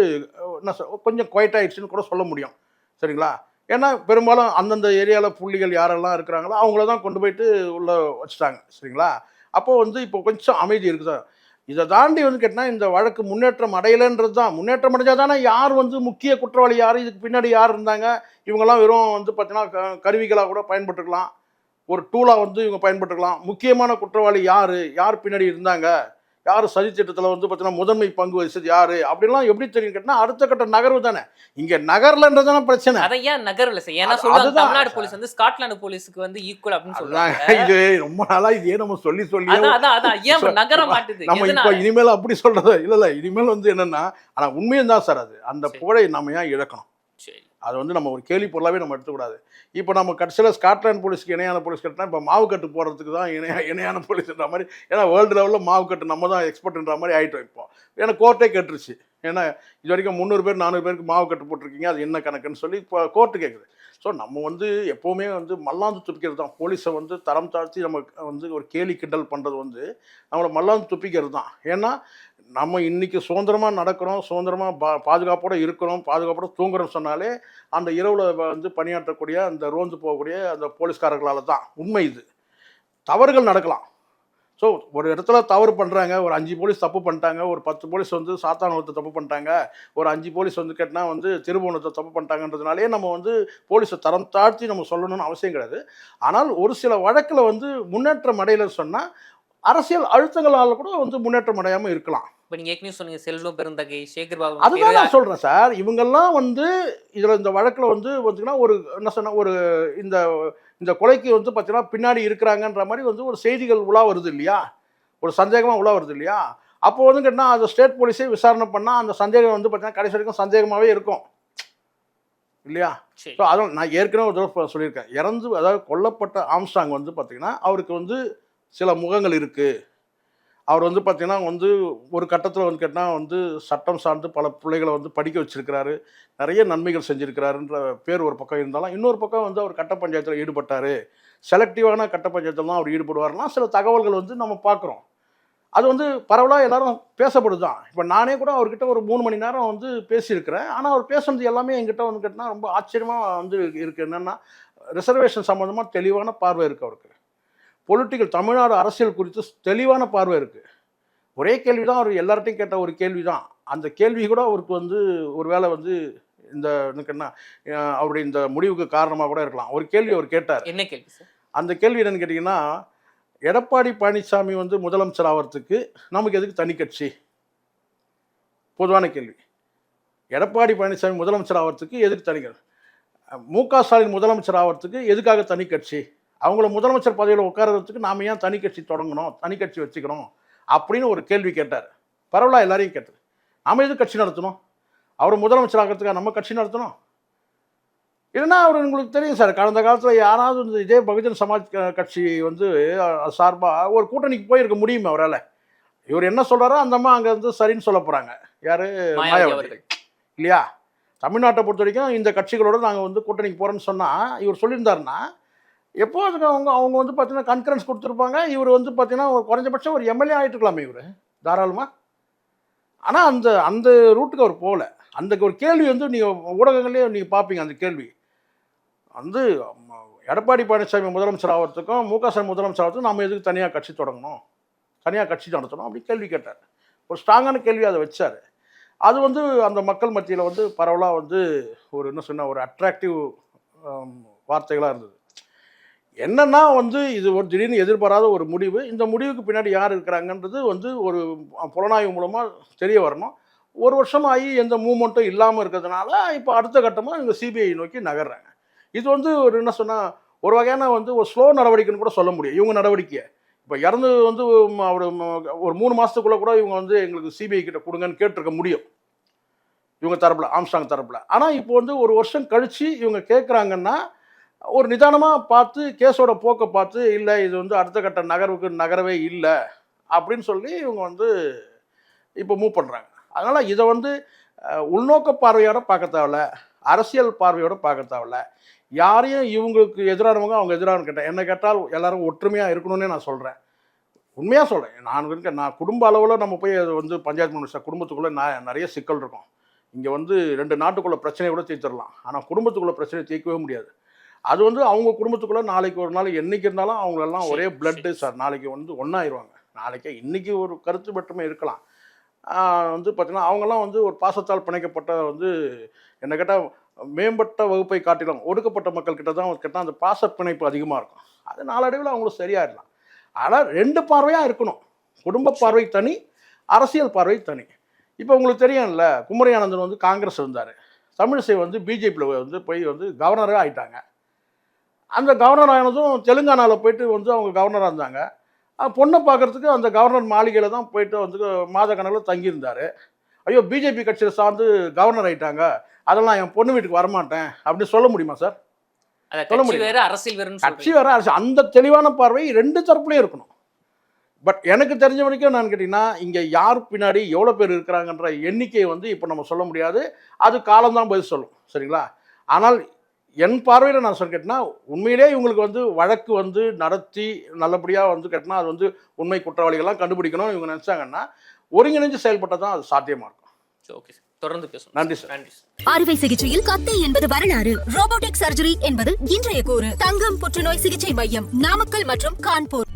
என்ன கொஞ்சம் குவைட் ஆயிடுச்சுன்னு கூட சொல்ல முடியும். சரிங்களா? ஏன்னா பெரும்பாலும் அந்தந்த ஏரியாவில் புள்ளிகள் யாரெல்லாம் இருக்கிறாங்களோ அவங்கள தான் கொண்டு போயிட்டு உள்ளே வச்சுட்டாங்க. சரிங்களா? அப்போது வந்து இப்போ கொஞ்சம் அமைதி இருக்குது. இதை தாண்டி வந்து கேட்டால் இந்த வழக்கு முன்னேற்றம் அடையலைன்றது தான். முன்னேற்றம் அடைஞ்சால் தானே யார் வந்து முக்கிய குற்றவாளி யார், இதுக்கு பின்னாடி யார் இருந்தாங்க, இவங்கெல்லாம் வெறும் வந்து பார்த்தீங்கன்னா கருவிகளாக கூட பயன்பட்டுருக்கலாம், ஒரு டூலாக வந்து இவங்க பயன்பட்டுருக்கலாம். முக்கியமான குற்றவாளி யார் பின்னாடி இருந்தாங்க, யார் சதித்திட்டத்தில் வந்து பார்த்தீங்கன்னா முதன்மை பங்கு வகிச்சது யார் அப்படின்லாம் எப்படி தெரியும் கேட்டால் அடுத்த கட்ட நகர்வு தானே. இங்கே நகர்லன்றதான பிரச்சனை. அதை ஏன் நகரல சார்? ஏன்னா சொல்லுவாங்க தமிழ்நாடு போலீஸ் வந்து ஸ்காட்லாந்து போலீஸுக்கு வந்து ஈக்குவல் அப்படின்னு சொல்றாங்க. இது ரொம்ப நாளா இதே நம்ம சொல்லி ஏன் நகர மாட்டுது? நம்ம இப்போ இனிமேல் அப்படி சொல்றது இல்லை. இனிமேல் வந்து என்னன்னா ஆனால் உண்மையும் தான் சார். அது அந்த புகழை நம்ம ஏன் இழக்கணும்? அது வந்து நம்ம ஒரு கேலி பொருளாகவே நம்ம எடுத்துக்கூடாது. இப்போ நம்ம கடைசியில் ஸ்காட்லாந்து போலீஸ்க்கு இணையான போலீஸ் கட்டினா இப்போ மாவு கட்டு போடுறதுக்கு தான் இணையான போலீஸ்ன்ற மாதிரி, ஏன்னா வேர்ல்டு லெவலில் மாவு கட்டு நம்ம தான் எக்ஸ்பர்ட்ன்ற மாதிரி ஆகிட்டோம் இப்போ. ஏன்னா கோர்ட்டே கேட்டுருச்சு, ஏன்னா இது வரைக்கும் 300 பேர் 400 பேருக்கு மாவு கட்டு போட்டிருக்கீங்க, அது என்ன கணக்குன்னு சொல்லி இப்போ கோர்ட்டு கேட்குது. ஸோ நம்ம வந்து எப்போவுமே வந்து மல்லாந்து துப்பிக்கிறது தான். போலீஸை வந்து தரம் தாழ்த்தி நம்ம வந்து ஒரு கேலி கிண்டல் பண்ணுறது வந்து நம்மளை மல்லாந்து துப்பிக்கிறது தான். ஏன்னா நம்ம இன்றைக்கி சுதந்திரமாக நடக்கிறோம், சுதந்திரமாக பாதுகாப்போடு இருக்கிறோம், பாதுகாப்போடு தூங்குறோம் சொன்னாலே அந்த இரவில் வந்து பணியாற்றக்கூடிய அந்த ரோந்து போகக்கூடிய அந்த போலீஸ்காரர்களால் தான். உண்மை இது. தவறுகள் நடக்கலாம். ஸோ ஒரு இடத்துல தவறு பண்ணுறாங்க, ஒரு 5 போலீஸ் தப்பு பண்ணிட்டாங்க, ஒரு 10 போலீஸ் வந்து சாத்தானுவத்தை தப்பு பண்ணிட்டாங்க, ஒரு 5 போலீஸ் வந்து கேட்டினா வந்து திருபுவனத்தை தப்பு பண்ணிட்டாங்கன்றதுனாலே நம்ம வந்து போலீஸை தரம் தாழ்த்தி நம்ம சொல்லணும்னு அவசியம் கிடையாது. ஆனால் ஒரு சில வழக்கில் வந்து முன்னேற்றம் அடையலைன்னு சொன்னால் அரசியல் அழுத்தங்களால் கூட வந்து முன்னேற்றம் அடையாமல் இருக்கலாம். இப்போ நீங்கள் ஏற்கனவே சொன்னீங்க செல்வம் பெருந்தகை, சேகர் பாபு, அதுதான் நான் சொல்கிறேன் சார். இவங்கெல்லாம் வந்து இதில் இந்த வழக்கில் வந்து பார்த்தீங்கன்னா ஒரு என்ன சொன்னால் ஒரு இந்த இந்த கொலைக்கு வந்து பார்த்தீங்கன்னா பின்னாடி இருக்கிறாங்கன்ற மாதிரி வந்து ஒரு செய்திகள் உலா வருது இல்லையா, ஒரு சந்தேகமாக உலா வருது இல்லையா. அப்போ வந்து கேட்டால் அது ஸ்டேட் போலீஸே விசாரணை பண்ணால் அந்த சந்தேகம் வந்து பார்த்தீங்கன்னா கடைசி வரைக்கும் சந்தேகமாகவே இருக்கும் இல்லையா. ஸோ அதனால் நான் ஏற்கனவே ஒரு தடவை சொல்லியிருக்கேன், அதாவது கொல்லப்பட்ட ஆம்ஸ்ட்ராங் வந்து பார்த்தீங்கன்னா அவருக்கு வந்து சில முகங்கள் இருக்குது. அவர் வந்து பார்த்திங்கன்னா வந்து ஒரு கட்டத்தில் வந்து கேட்டால் வந்து சட்டம் சார்ந்து பல பிள்ளைகளை வந்து படிக்க வச்சுருக்கிறாரு, நிறைய நன்மைகள் செஞ்சுருக்கிறாருன்ற பேர் ஒரு பக்கம் இருந்தாலும், இன்னொரு பக்கம் வந்து அவர் கட்ட பஞ்சாயத்தில் ஈடுபட்டார், செலக்டிவான கட்ட பஞ்சாயத்தில் தான் அவர் ஈடுபடுவார்லாம் சில தகவல்கள் வந்து நம்ம பார்க்குறோம். அது வந்து பரவலாக எல்லாரும் பேசப்படுது தான். இப்போ நானே கூட அவர்கிட்ட ஒரு 3 மணி நேரம் வந்து பேசியிருக்கிறேன். ஆனால் அவர் பேசுனது எல்லாமே என்கிட்ட வந்து கேட்டால் ரொம்ப ஆச்சரியமாக வந்து இருக்குது. என்னென்னா ரிசர்வேஷன் சம்மந்தமாக தெளிவான பார்வை இருக்குது அவருக்கு. பொலிட்டிக்கல் தமிழ்நாடு அரசியல் குறித்து தெளிவான பார்வை இருக்குது. ஒரே கேள்வி தான் அவர் எல்லார்ட்டையும் கேட்ட ஒரு கேள்வி தான். அந்த கேள்வி கூட அவருக்கு வந்து ஒரு வேளை வந்து இந்த என்ன அவருடைய இந்த முடிவுக்கு காரணமாக கூட இருக்கலாம். ஒரு கேள்வி அவர் கேட்டார். என்ன கேள்வி சார்? அந்த கேள்வி என்னன்னு கேட்டிங்கன்னா, எடப்பாடி பழனிசாமி வந்து முதலமைச்சர் ஆகிறதுக்கு நமக்கு எதுக்கு தனி கட்சி? பொதுவான கேள்வி. எடப்பாடி பழனிசாமி முதலமைச்சர் ஆகிறதுக்கு எதுக்கு தனி கட்சி? மு.க. ஸ்டாலின் முதலமைச்சர் ஆகிறதுக்கு எதுக்காக தனி கட்சி? அவங்கள முதலமைச்சர் பதவியில் உட்காரறதுக்கு நாம் ஏன் தனி கட்சி தொடங்கணும், தனி கட்சி வச்சுக்கணும் அப்படின்னு ஒரு கேள்வி கேட்டார். பரவலாக எல்லாரையும் கேட்டார். நாம் எது கட்சி நடத்தணும்? அவர் முதலமைச்சர் ஆகிறதுக்காக நம்ம கட்சி நடத்தணும்? இல்லைன்னா அவர் உங்களுக்கு தெரியும் சார், கடந்த காலத்தில் யாராவது வந்து இதே பகுஜன் சமாஜ் கட்சி வந்து சார்பாக ஒரு கூட்டணிக்கு போயிருக்க முடியுமா அவரால்? இவர் என்ன சொல்கிறாரோ அந்த அம்மா அங்கே வந்து சரின்னு சொல்ல போகிறாங்க. யார்? மாயாவதி இல்லையா. தமிழ்நாட்டை பொறுத்த வரைக்கும் இந்த கட்சிகளோடு நாங்கள் வந்து கூட்டணிக்கு போகிறோன்னு சொன்னால் இவர் சொல்லியிருந்தாருன்னா எப்போ அதுக்கு அவங்க வந்து பார்த்தீங்கன்னா கன்கரன்ஸ் கொடுத்துருப்பாங்க. இவர் வந்து பார்த்தீங்கன்னா ஒரு குறைஞ்சபட்சம் ஒரு எம்எல்ஏ ஆகிட்டுருக்கலாமே இவர் தாராளமாக. ஆனால் அந்த ரூட்டுக்கு அவர் போகல. அந்த ஒரு கேள்வி வந்து நீங்கள் ஊடகங்களே நீங்கள் பார்ப்பீங்க. அந்த கேள்வி வந்து எடப்பாடி பழனிசாமி முதலமைச்சர் ஆகிறதுக்கும் மு.க. ஸ்டாலின் முதலமைச்சர் ஆகிறதுக்கும் நம்ம எதுக்கு தனியாக கட்சி தொடங்கணும், தனியாக கட்சி நடத்தணும் அப்படி கேள்வி கேட்டார். ஒரு ஸ்ட்ராங்கான கேள்வி அதை வச்சார். அது வந்து அந்த மக்கள் மத்தியில் வந்து பரவலாக வந்து ஒரு என்ன சொன்னால் ஒரு அட்ராக்டிவ் வார்த்தைகளாக இருந்தது. என்னன்னா வந்து இது ஒரு திடீர்னு எதிர்பாராத ஒரு முடிவு. இந்த முடிவுக்கு பின்னாடி யார் இருக்கிறாங்கன்றது வந்து ஒரு புலனாய்வு மூலமாக தெரிய வரணும். ஒரு வருஷம் ஆகி எந்த மூமெண்ட்டும் இல்லாமல் இருக்கிறதுனால இப்போ அடுத்த கட்டமாக இவங்க சிபிஐ நோக்கி நகர்றாங்க. இது வந்து ஒரு என்ன சொன்னால் ஒரு வகையான வந்து ஒரு ஸ்லோ நடவடிக்கைன்னு கூட சொல்ல முடியும் இவங்க நடவடிக்கையை. இப்போ இறந்து வந்து அவர் ஒரு 3 மாதத்துக்குள்ளே கூட இவங்க வந்து எங்களுக்கு சிபிஐ கிட்ட கொடுங்கன்னு கேட்டிருக்க முடியும் இவங்க தரப்பில், ஆம்ஸ்ட்ராங் தரப்பில். ஆனால் இப்போ வந்து ஒரு வருஷம் கழித்து இவங்க கேட்குறாங்கன்னா ஒரு நிதானமாக பார்த்து கேஸோட போக்கை பார்த்து இல்லை இது வந்து அடுத்த கட்ட நகர்வுக்கு நகரவே இல்லை அப்படின்னு சொல்லி இவங்க வந்து இப்போ மூவ் பண்ணுறாங்க. அதனால் இதை வந்து உள்நோக்க பார்வையோட பார்க்க தேவையில்ல, அரசியல் பார்வையோட பார்க்க தேவையில்ல. யாரையும் இவங்களுக்கு எதிரானவங்க அவங்க எதிரானு கேட்டேன் என்ன கேட்டால் எல்லாரும் ஒற்றுமையாக இருக்கணும்னே நான் சொல்கிறேன். உண்மையாக சொல்கிறேன். நான் குடும்ப அளவில் நம்ம போய் அது வந்து பஞ்சாயத்து மினிஸ்டர் குடும்பத்துக்குள்ளே நிறைய சிக்கல் இருக்கும். இங்கே வந்து 2 நாட்டுக்குள்ளே பிரச்சனையை கூட தீர்த்துடலாம். ஆனால் குடும்பத்துக்குள்ளே பிரச்சனையை தீர்க்கவே முடியாது. அது வந்து அவங்க குடும்பத்துக்குள்ளே நாளைக்கு ஒரு நாள் என்றைக்கு இருந்தாலும் அவங்களெல்லாம் ஒரே பிளட்டு சார். நாளைக்கு வந்து ஒன்றாயிருவாங்க. நாளைக்கே இன்றைக்கி ஒரு கருத்து மட்டுமே இருக்கலாம். வந்து பார்த்திங்கன்னா அவங்கெல்லாம் வந்து ஒரு பாசத்தால் பிணைக்கப்பட்ட வந்து என்ன கேட்டால் மேம்பட்ட வகுப்பை காட்டிலும் ஒடுக்கப்பட்ட மக்கள்கிட்ட தான் கேட்டால் அந்த பாச பிணைப்பு அதிகமாக இருக்கும். அது நாளடைவில் அவங்களுக்கு சரியாயிடலாம். ஆனால் 2 பார்வையாக இருக்கணும். குடும்ப பார்வை தனி, அரசியல் பார்வை தனி. இப்போ உங்களுக்கு தெரியும்ல, குமரி ஆனந்தன் வந்து காங்கிரஸ் இருந்தார், தமிழிசை வந்து பிஜேபியில் வந்து போய் வந்து கவர்னராக ஆகிட்டாங்க. அந்த கவர்னர் ஆனதும் தெலுங்கானாவில் போயிட்டு வந்து அவங்க கவர்னராக இருந்தாங்க. பொண்ணை பார்க்குறதுக்கு அந்த கவர்னர் மாளிகையில் தான் போயிட்டு வந்து மாத கணக்கில் தங்கியிருந்தார். ஐயோ பிஜேபி கட்சியில் சார்ந்து கவர்னர் ஆயிட்டாங்க, அதெல்லாம் என் பொண்ணு வீட்டுக்கு வரமாட்டேன் அப்படின்னு சொல்ல முடியுமா சார்? அத சொல்ல கட்சி முடியும். வேற அரசியல் வேறுன்னு கட்சி சொல்றீங்க. வேற அரசு, அந்த தெளிவான பார்வை ரெண்டு தரப்புலையும் இருக்கணும். பட் எனக்கு தெரிஞ்ச வரைக்கும் நான் கேட்டிங்கன்னா இங்கே யார் பின்னாடி எவ்வளோ பேர் இருக்கிறாங்கன்ற எண்ணிக்கையை வந்து இப்போ நம்ம சொல்ல முடியாது, அது காலம்தான் பதில் சொல்லும். சரிங்களா? ஆனால் என் பார்வையில் நான் சொல்ல கேட்டினா உண்மையிலே இவங்களுக்கு வந்து வழக்கு வந்து நடத்தி நல்லபடியாக வந்து கேட்டினா அது வந்து உண்மை குற்றவாளிகள்லாம் கண்டுபிடிக்கணும் இவங்க நினச்சாங்கன்னா ஒருங்கிணைஞ்சு செயல்பட்டால் தான் அது சாத்தியமாக இருக்கும். ஓகே சார், தொடர்ந்து பேசுவோம். நன்றி சார். நன்றி சார். அறுவை சிகிச்சையில் கத்தை என்பது வரலாறு, ரோபோட்டிக் சர்ஜரி என்பது இன்றைய கூறு. தங்கம் புற்றுநோய் சிகிச்சை மையம், நாமக்கல் மற்றும் கான்பூர்.